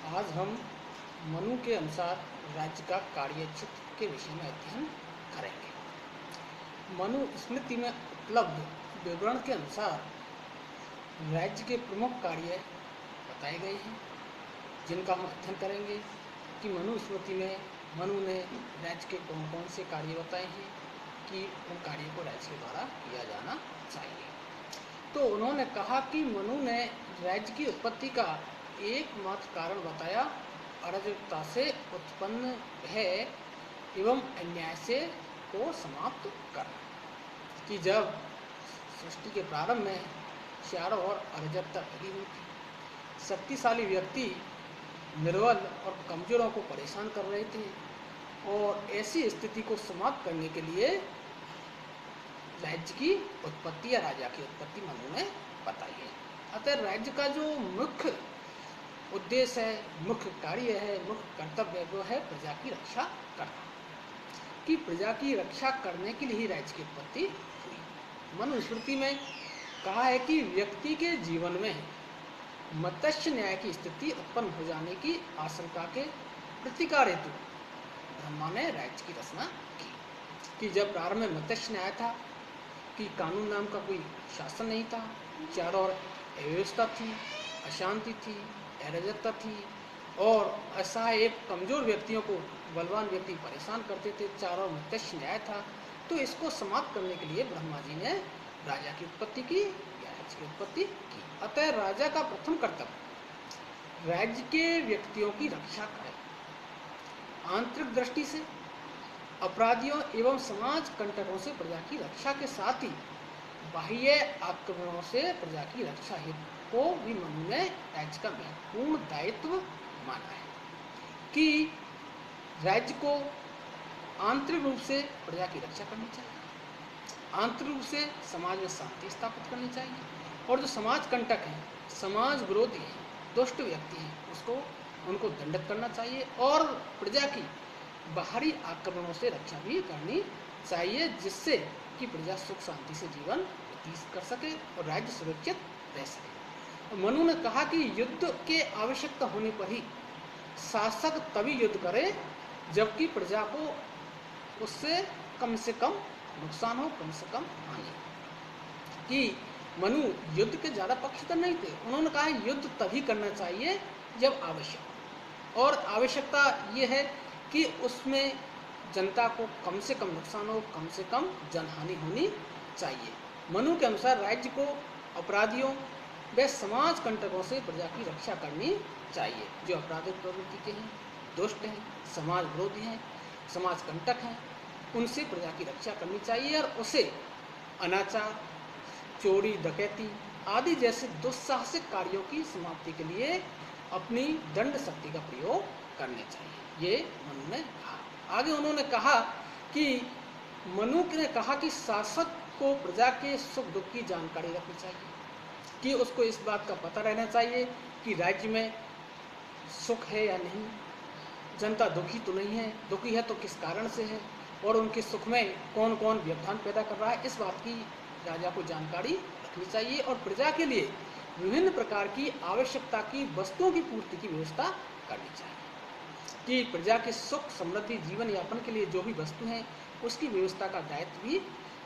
आज हम मनु के अनुसार राज्य का कार्यक्षेत्र के विषय में अध्ययन करेंगे। मनु स्मृति में उपलब्ध विवरण के अनुसार राज्य के प्रमुख कार्य बताए गए हैं, जिनका हम अध्ययन करेंगे कि मनु स्मृति में मनु ने राज्य के कौन कौन से कार्य बताए हैं कि उन कार्यों को राज्य के द्वारा किया जाना चाहिए। तो उन्होंने कहा कि मनु ने राज्य की उत्पत्ति का एकमात्र कारण बताया अराजकता से उत्पन्न है एवं अन्याय से को समाप्त करना, कि जब सृष्टि के प्रारंभ में चारों ओर अराजकता फैली हुई थी, शक्तिशाली व्यक्ति निर्बल और कमजोरों को परेशान कर रहे थे और ऐसी स्थिति को समाप्त करने के लिए राज्य की उत्पत्ति या राजा की उत्पत्ति मनु ने बताई है। अतः राज्य का जो मुख्य उद्देश्य है, मुख्य कार्य है, मुख्य कर्तव्य है, वो है प्रजा की रक्षा करना, कि प्रजा की रक्षा करने के लिए ही राज्य की उत्पत्ति हुई। मनु स्मृति में कहा है कि व्यक्ति के जीवन में मत्स्य न्याय की स्थिति उत्पन्न हो जाने की आशंका के प्रतिकार हेतु ब्रह्मा ने राज्य की रचना की, कि जब प्रारंभ में मत्स्य न्याय था, कि कानून नाम का कोई शासन नहीं था, चारों ओर अव्यवस्था थी, अशांति थी, अराजकता थी और असहाय एक कमजोर व्यक्तियों को बलवान व्यक्ति परेशान करते थे, चारों मत्स्य न्याय था। तो इसको समाप्त करने के लिए ब्रह्मा जी ने राजा की उत्पत्ति की, राज्य की उत्पत्ति की। अतः राजा का प्रथम कर्तव्य राज्य के व्यक्तियों की रक्षा करे, आंतरिक दृष्टि से अपराधियों एवं समाज कंटकों से प्रजा की रक्षा के साथ ही बाह्य आक्रमणों से प्रजा की रक्षा हेतु को भी मनु ने राज्य का महत्वपूर्ण दायित्व माना है, कि राज्य को आंतरिक रूप से प्रजा की रक्षा करनी चाहिए, आंतरिक रूप से समाज में शांति स्थापित करनी चाहिए, और जो समाज कंटक हैं, समाज विरोधी हैं, दुष्ट व्यक्ति हैं, उसको उनको दंडित करना चाहिए और प्रजा की बाहरी आक्रमणों से रक्षा भी करनी चाहिए, जिससे कि प्रजा सुख शांति से जीवन व्यतीत कर सके और राज्य सुरक्षित रह सके। मनु ने कहा कि युद्ध के आवश्यकता होने पर ही शासक तभी युद्ध करे जबकि प्रजा को उससे कम नुकसान हो, कम से कम हानि। कि मनु युद्ध के ज्यादा पक्षधर नहीं थे, उन्होंने कहा युद्ध तभी करना चाहिए जब आवश्यक हो, और आवश्यकता ये है कि उसमें जनता को कम से कम नुकसान हो, कम से कम जनहानि होनी चाहिए। मनु के अनुसार राज्य को अपराधियों व समाज कंटकों से प्रजा की रक्षा करनी चाहिए, जो आपराधिक प्रवृत्ति के हैं, दुष्ट हैं, समाज विरोधी हैं, समाज कंटक हैं, उनसे प्रजा की रक्षा करनी चाहिए और उसे अनाचार, चोरी, डकैती आदि जैसे दुस्साहसिक कार्यों की समाप्ति के लिए अपनी दंड शक्ति का प्रयोग करने चाहिए, ये मनु ने कहा। आगे उन्होंने कहा कि मनु ने कहा कि शासक को प्रजा के सुख दुख की जानकारी रखनी चाहिए, कि उसको इस बात का पता रहना चाहिए कि राज्य में सुख है या नहीं, जनता दुखी तो नहीं है, दुखी है तो किस कारण से है, और उनके सुख में कौन कौन व्यवधान पैदा कर रहा है, इस बात की राजा को जानकारी रखनी चाहिए और प्रजा के लिए विभिन्न प्रकार की आवश्यकता की वस्तुओं की पूर्ति की व्यवस्था करनी चाहिए, कि प्रजा के सुख समृद्धि जीवन यापन के लिए जो भी वस्तु हैं उसकी व्यवस्था का दायित्व भी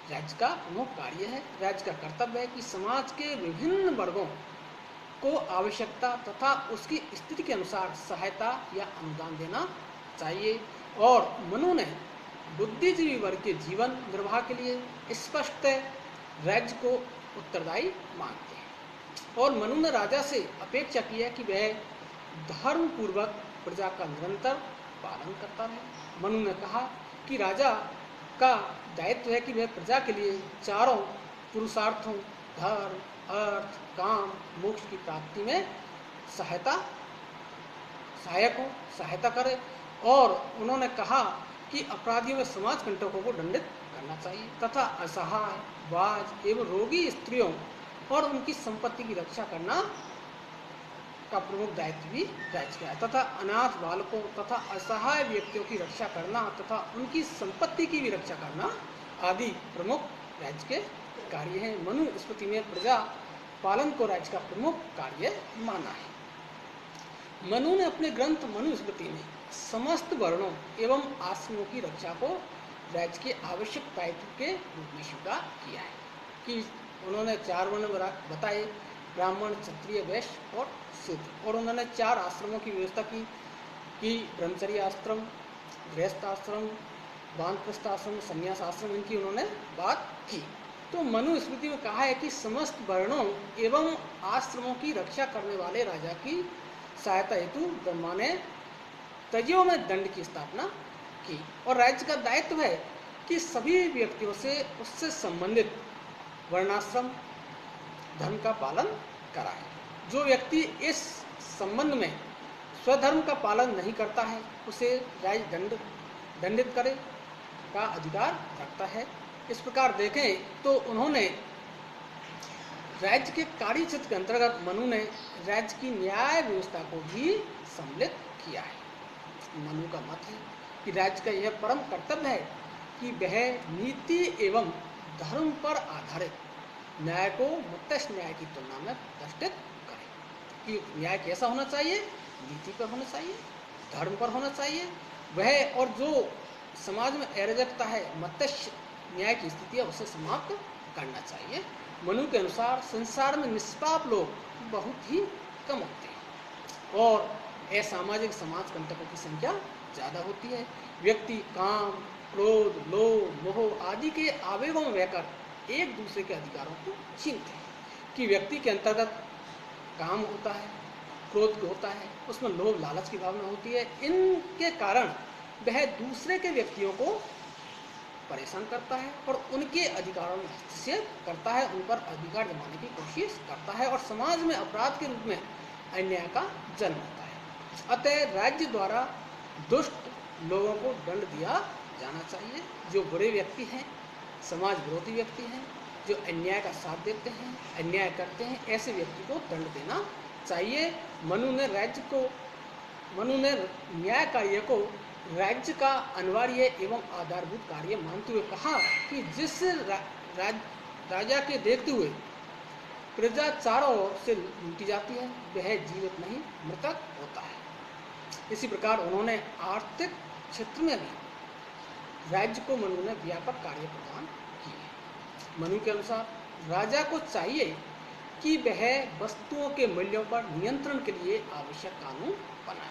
राज्य का प्रमुख कार्य है। राज्य का कर्तव्य है कि समाज के विभिन्न वर्गों को आवश्यकता तथा उसकी स्थिति के अनुसार सहायता या अनुदान देना चाहिए, और मनु ने बुद्धिजीवी वर्ग के जीवन निर्वाह के लिए स्पष्ट राज्य को उत्तरदायी मानते हैं, और मनु ने राजा से अपेक्षा की है कि वह धर्म पूर्वक प्रजा का निरंतर पालन करता रहे। मनु ने कहा कि राजा का दायित्व है कि वह प्रजा के लिए चारों पुरुषार्थों धर्म, अर्थ, काम, मोक्ष की प्राप्ति में सहायता करे, और उन्होंने कहा कि अपराधियों में समाज कंटकों को दंडित करना चाहिए तथा असहाय, बाज एवं रोगी स्त्रियों और उनकी संपत्ति की रक्षा करना का प्रमुख दायित्व भी राज्य का है, तथा अनाथ बालकों तथा असहाय व्यक्तियों की रक्षा करना तथा उनकी संपत्ति की भी रक्षा करना आदि प्रमुख राज्य के कार्य हैं। मनु स्मृति में प्रजा पालन को राज्य का प्रमुख कार्य माना है। मनु ने अपने ग्रंथ मनुस्मृति में समस्त वर्णों एवं आश्रमों की रक्षा को राज्य के आवश्यक दायित्व के रूप में स्वीकार किया है कि उन्होंने 4 वर्ण बताए, ब्राह्मण, क्षत्रिय, वैश्य और शूद्र, और उन्होंने 4 आश्रमों की व्यवस्था की कि ब्रह्मचर्य आश्रम, गृहस्थ आश्रम, वानप्रस्थ आश्रम, संन्यास आश्रम, इनकी उन्होंने बात की। तो मनुस्मृति में कहा है कि समस्त वर्णों एवं आश्रमों की रक्षा करने वाले राजा की सहायता हेतु ब्रह्मा ने तजियों में दंड की स्थापना की, और राज्य का दायित्व है कि सभी व्यक्तियों से उससे संबंधित वर्णाश्रम धर्म का पालन कराए। जो व्यक्ति इस संबंध में स्वधर्म का पालन नहीं करता है उसे राज्य दंडित करे का अधिकार रखता है। इस प्रकार देखें तो उन्होंने राज्य के कार्य क्षेत्र के अंतर्गत मनु ने राज्य की न्याय व्यवस्था को भी सम्मिलित किया है। मनु का मत है कि राज्य का यह परम कर्तव्य है कि वह नीति एवं धर्म पर आधारित न्याय को मुत्तश न्याय की तुलना में प्रतिष्ठित करे। कि न्याय कैसा होना चाहिए? नीति पर होना चाहिए, धर्म पर होना चाहिए वह, और जो समाज में अराजकता है, मत्स्य न्याय की स्थिति है, उसे समाप्त करना चाहिए। मनु के अनुसार संसार में निष्पाप लोग बहुत ही कम होते हैं और असामाजिक समाज कंटकों की संख्या ज़्यादा होती है। व्यक्ति काम, क्रोध, लोभ, मोह आदि के आवेगों में बहकर एक दूसरे के अधिकारों को छीनते हैं। कि व्यक्ति के अंतर्गत काम होता है, क्रोध होता है, उसमें लोभ लालच की भावना होती है। इनके कारण वह दूसरे के व्यक्तियों को परेशान करता है और उनके अधिकारों में हस्तक्षेप करता है, उन पर अधिकार जमाने की कोशिश करता है और समाज में अपराध के रूप में अन्याय का जन्म होता है। अतः राज्य द्वारा दुष्ट लोगों को दंड दिया जाना चाहिए। जो बुरे व्यक्ति हैं, समाज विरोधी व्यक्ति हैं, जो अन्याय का साथ देते हैं, अन्याय करते हैं, ऐसे व्यक्ति को दंड देना चाहिए। मनु ने न्याय कार्य को राज्य का अनिवार्य एवं आधारभूत कार्य मानते हुए कहा कि जिस राजा के देखते हुए प्रजा चारों ओर से लूटी जाती है वह जीवित नहीं मृतक होता है। इसी प्रकार उन्होंने आर्थिक क्षेत्र में भी राज्य को मनु ने व्यापक कार्य प्रदान किए। मनु के अनुसार राजा को चाहिए कि वह वस्तुओं के मूल्यों पर नियंत्रण के लिए आवश्यक कानून बनाए।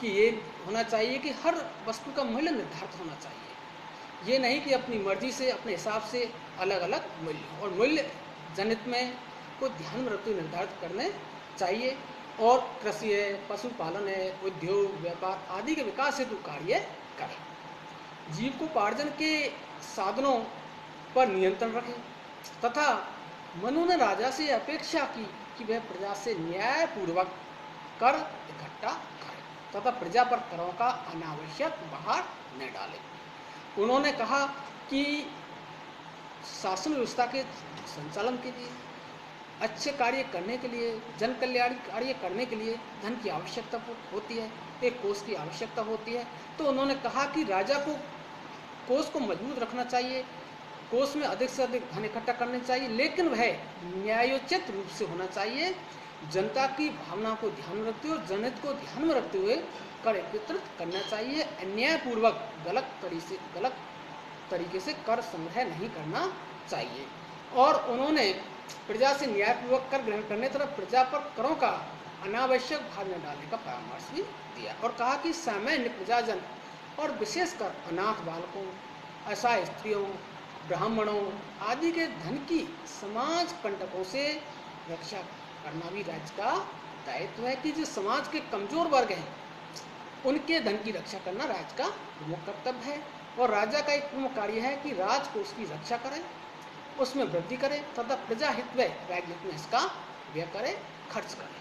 कि ये होना चाहिए कि हर वस्तु का मूल्य निर्धारित होना चाहिए, ये नहीं कि अपनी मर्जी से अपने हिसाब से अलग अलग मूल्य, और मूल्य जनित में को ध्यान में रखते हुए निर्धारित करने चाहिए। और कृषि है, पशुपालन है, उद्योग, व्यापार आदि के विकास हेतु कार्य करें। जीविकोपार्जन के साधनों पर नियंत्रण रखें तथा मनु ने राजा से अपेक्षा की कि वह प्रजा से न्यायपूर्वक कर इकट्ठा तथा प्रजा पर करों का अनावश्यक बाहर न डाले। उन्होंने कहा कि शासन व्यवस्था के संचालन के लिए, अच्छे कार्य करने के लिए, जन कल्याण कार्य करने के लिए धन की आवश्यकता होती है, एक कोष की आवश्यकता होती है। तो उन्होंने कहा कि राजा को कोष को मजबूत रखना चाहिए, कोष में अधिक से अधिक धन इकट्ठा करने चाहिए, लेकिन वह न्यायोचित रूप से होना चाहिए, जनता की भावना को ध्यान में रखते हुए और जनहित को ध्यान में रखते हुए कर एकत्रित करना चाहिए। अन्यायपूर्वक गलत तरीके से कर संग्रह नहीं करना चाहिए। और उन्होंने प्रजा से न्यायपूर्वक कर ग्रहण करने तथा प्रजा पर करों का अनावश्यक भार न डालने का परामर्श भी दिया और कहा कि सामान्य प्रजाजन और विशेषकर अनाथ बालकों, असहाय स्त्रियों, ब्राह्मणों आदि के धन की समाज कंटकों से रक्षा करना भी राज्य का दायित्व है। कि जो समाज के कमजोर वर्ग हैं उनके धन की रक्षा करना राज्य का प्रमुख कर्तव्य है। और राजा का एक प्रमुख कार्य है कि राजकोष की रक्षा करे, उसमें वृद्धि करे तथा प्रजा हित व राज्य हित में इसका व्यय करे, खर्च करे।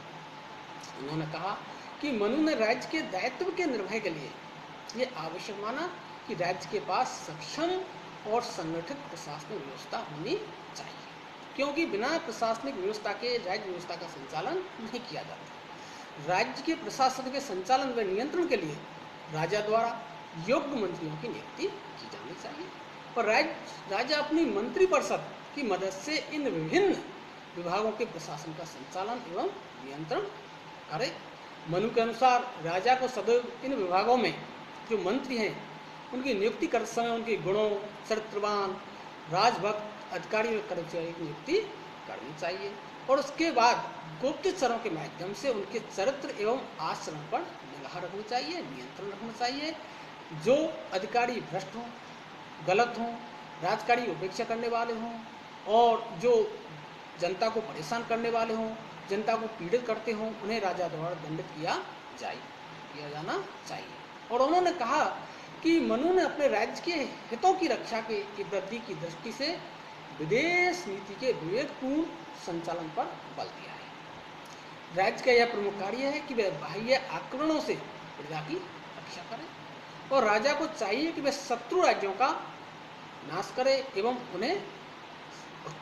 उन्होंने कहा कि मनु ने राज्य के दायित्व के निर्वह के लिए ये आवश्यक माना कि राज्य के पास सक्षम और संगठित प्रशासनिक व्यवस्था होनी चाहिए, क्योंकि बिना प्रशासनिक व्यवस्था के राज्य व्यवस्था का संचालन नहीं किया जाता। राज्य के प्रशासन के संचालन व नियंत्रण के लिए राजा द्वारा योग्य मंत्रियों की नियुक्ति की जानी चाहिए और राजा अपनी मंत्री परिषद की मदद से इन विभिन्न विभागों के प्रशासन का संचालन एवं नियंत्रण करे। मनु के अनुसार राजा को सदैव इन विभागों में जो मंत्री हैं उनकी नियुक्ति करते समय उनके गुणों, चरित्रवान, राजभक्त, अधिकारी व कर्मचारी की नियुक्ति करनी चाहिए और उसके बाद गुप्तचरों के माध्यम से उनके चरित्र एवं आचरण पर निगाह रखनी चाहिए, नियंत्रण रखना चाहिए। जो अधिकारी भ्रष्ट हों, गलत हों, राजकारी की उपेक्षा करने वाले हों और जो जनता को परेशान करने वाले हों, जनता को पीड़ित करते हों, उन्हें राजा द्वारा दंडित किया जाना चाहिए। और उन्होंने कहा कि मनु ने अपने राज्य के हितों की रक्षा की वृद्धि की दृष्टि से विदेश नीति के विवेकपूर्ण संचालन पर बल दिया है। राज्य का यह प्रमुख कार्य है कि वह बाह्य आक्रमणों से प्रजा की रक्षा करे और राजा को चाहिए कि वह शत्रु राज्यों का नाश करे एवं उन्हें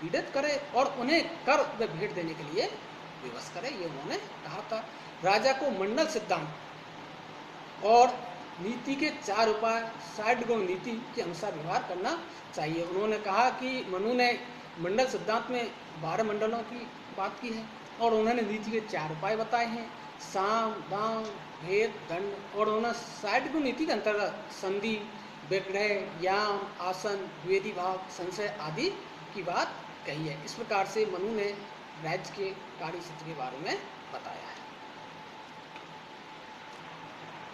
पीड़ित करे और उन्हें कर व भेंट देने के लिए विवश करे, ये उन्होंने कहा था। राजा को मंडल सिद्धांत और नीति के 4 उपाय 60 गुण नीति के अनुसार व्यवहार करना चाहिए। उन्होंने कहा कि मनु ने मंडल सिद्धांत में 12 मंडलों की बात की है और उन्होंने नीति के 4 उपाय बताए हैं, साम, दान, भेद, दंड। और उन्होंने 60 गुण नीति के अंतर्गत संधि, विग्रह, याम, आसन, द्विवेदी भाव, संशय आदि की बात कही है। इस प्रकार से मनु ने राज्य के कार्य क्षेत्र के बारे में बताया है।